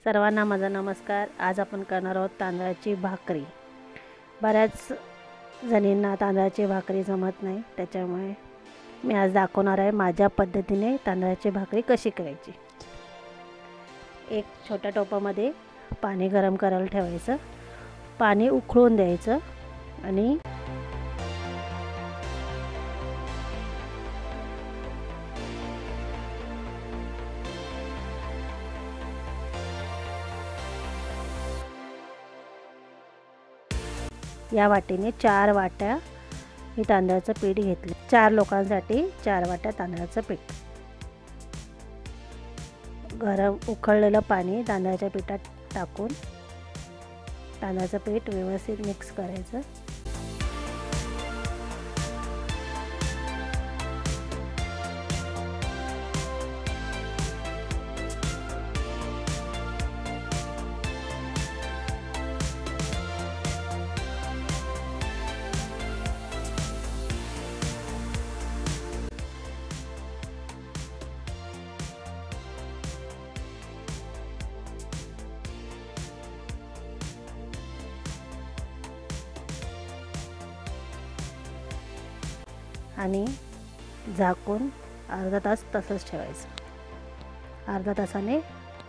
सर्वांना माझा नमस्कार। आज आपण करणार आहोत तांदळाची भाकरी। बऱ्याच जणींना तांदळाची भाकरी जमत नाही, त्याच्यामुळे मी आज दाखवणार आहे माझ्या पद्धतीने तांदळाची भाकरी कशी करायची। एक छोट्या टोपामध्ये पाणी गरम करायला ठेवायचं, पाणी उकळून द्यायचं आणि या वाटीने 4 वाट्या मी तांदळाचं पीठ घेतले। 4 लोकांसाठी 4 वाट्या तांदळाचं पीठ। गरम उकळलेलं पाणी तांदळाच्या पिठात टाकून तांदळाचं पीठ व्यवस्थित मिक्स करायचं। आणि झाकून अर्धा तास तसंच ठेवायचं। अर्धा तासाने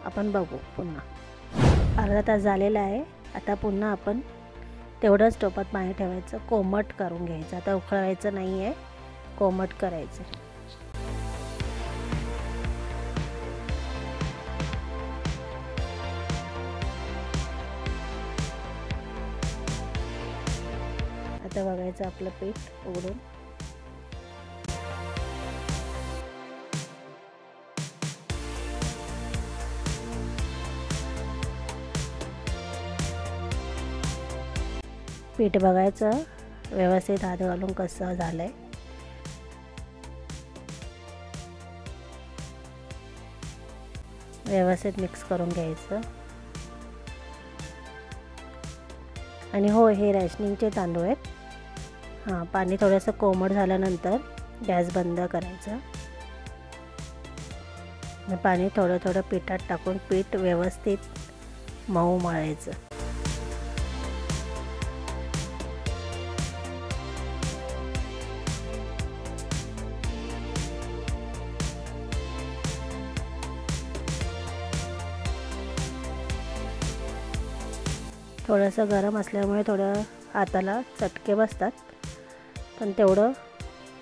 आपण बघू पुन्हा। अर्धा तास झालेला आहे। आता पुन्हा आपण तेवढंच टोपात पाणी ठेवायचं, कोमट करून घ्यायचं। आता उकळवायचं नाही आहे, कोमट करायचं। आता बघायचं आपलं पीठ उघडून। पीठ बघायचं व्यवस्थित हात घालून कसं झालंय। व्यवस्थित मिक्स करून घ्यायचं। आणि हो, हे रेशनिंगचे तांदूळ आहेत। पाणी थोडंसं कोमट झाल्यानंतर गॅस बंद करायचं। पाणी थोडं थोडं पिठात टाकून पीठ व्यवस्थित मऊ मळायचं। थोडंसं गरम असल्यामुळे थोडं हाताला चटके बसतात, पण तेवढं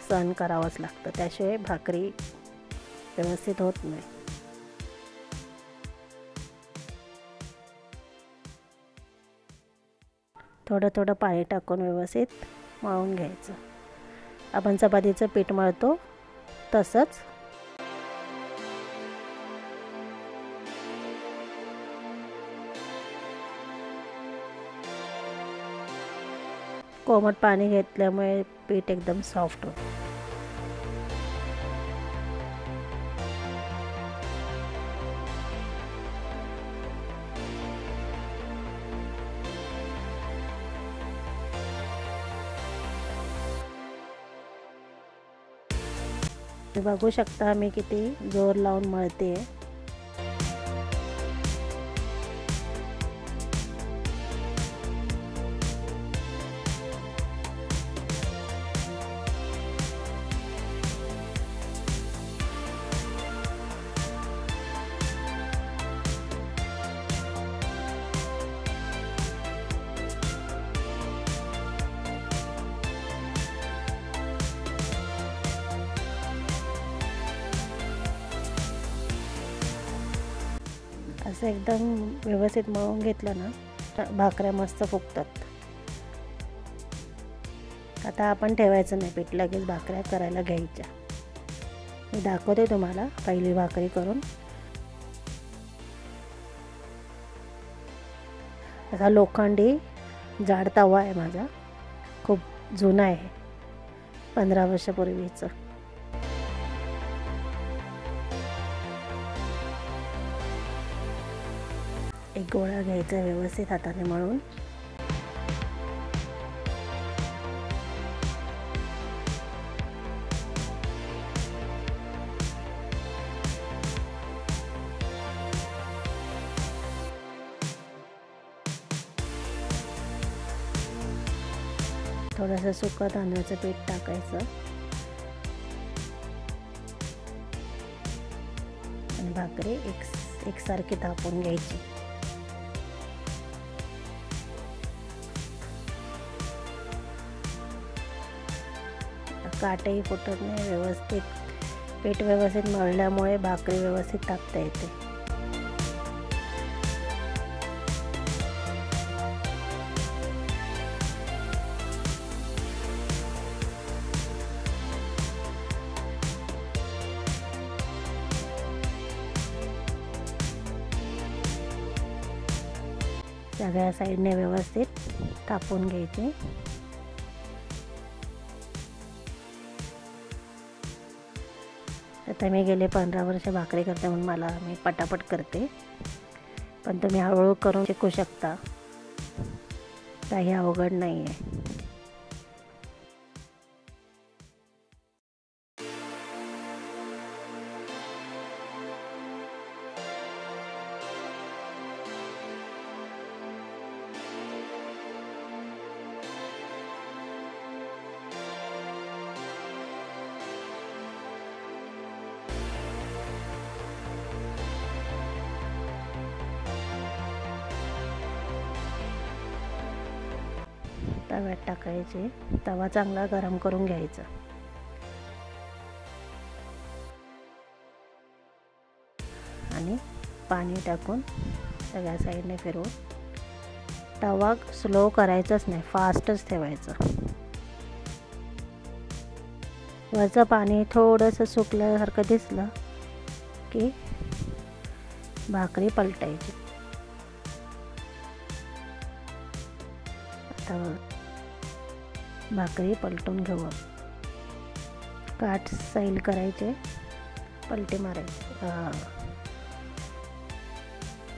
सहन करावंच लागतं, त्याशिवाय भाकरी व्यवस्थित होत नाही। थोडं थोडं पाणी टाकून व्यवस्थित मळून घ्यायचं। आपण चपातीचं पीठ मळतो तसंच। कोमट पाणी घेतल्यामुळे पीठ एकदम सॉफ्ट होतं। बघू शकता मी किती जोर लावून मळते। असं एकदम व्यवस्थित मळून घेतलं ना, भाकऱ्या मस्त फुगतात। आता आपण ठेवायचं नाही पीठ, लगेच भाकऱ्या करायला घ्यायच्या। मी दाखवते तुम्हाला पहिली भाकरी करून। असा लोखंडी जाड तवा आहे माझा, खूप जुना आहे, 15 वर्षापूर्वीचं। एक गोळा घ्यायचा व्यवस्थित हाताने मळून। थोडंसं सुकं तांदळाचं पीठ टाकायचं आणि भाकरी एकसारखी थापून घ्यायची. काटेही फुटत नाही. व्यवस्थित पीठ व्यवस्थित मळल्यामुळे भाकरी व्यवस्थित थापता येते. सगळ्या साईडने व्यवस्थित थापून घ्यायचे. आता मी गेले 15 वर्ष भाकरी करते म्हणून मी पटापट करते, पण तुम्ही हळूहळू करून शिकू शकता. काही अवघड नाही आहे. तव्यात टाकायचे. तवा चांगला गरम करून घ्यायचा. आणि पाणी टाकून सगळ्या साईडने फिरवून तवा स्लो करायचाच नाही, फास्टच ठेवायचं. वरचं पाणी थोडंसं सुकल्यासारखं दिसलं की भाकरी पलटायची. आता भाकरी पलटून घेऊ. काठ सैल करायचे, पलटी मारायची.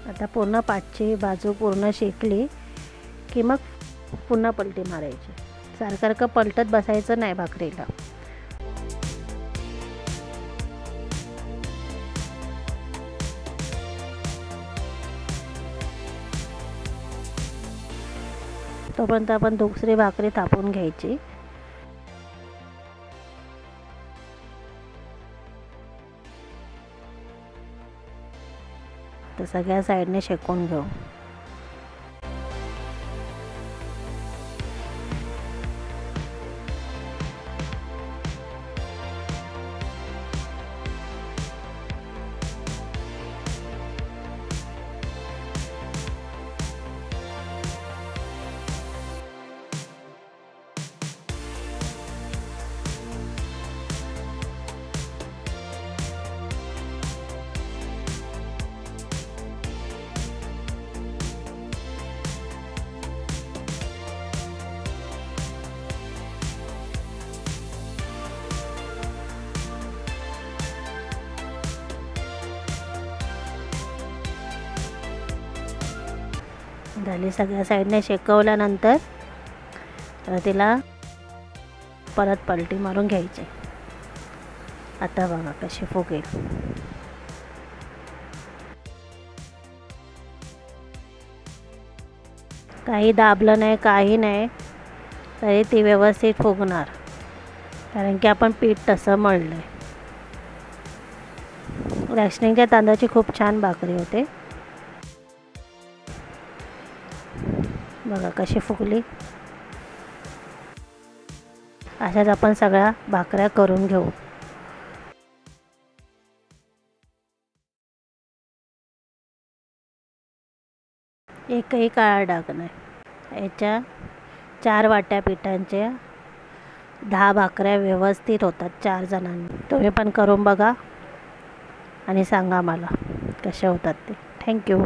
आता पूर्ण पाठची बाजू पूर्ण शेकली की मग पुन्हा पलटी मारायची. सारखं पलटत बसायचं नाही भाकरीला. तोपर्यंत आपण दुसरी भाकरी थापून घ्यायची. तर सगळ्या साईडने शेकून घेऊ. झाली. सगळ्या साईडने शेकवल्यानंतर तिला परत पलटी मारून घ्यायची. आता बघा कशी फुगेल. काही दाबलं नाही, काही नाही, तरी ती व्यवस्थित फुगणार, कारण की आपण पीठ तसं मळलं आहे. रेशनिंगच्या तांदळाची खूप छान भाकरी होते. बघा कशी फुगली. अशाच आपण सगळ्या भाकऱ्या करून घेऊ. एकही काळा डाग नाही. याच्या 4 वाट्या पिठांच्या 10 भाकऱ्या व्यवस्थित होतात 4 जणांनी. तुम्ही पण करून बघा आणि सांगा मला कशा होतात ते. थँक्यू.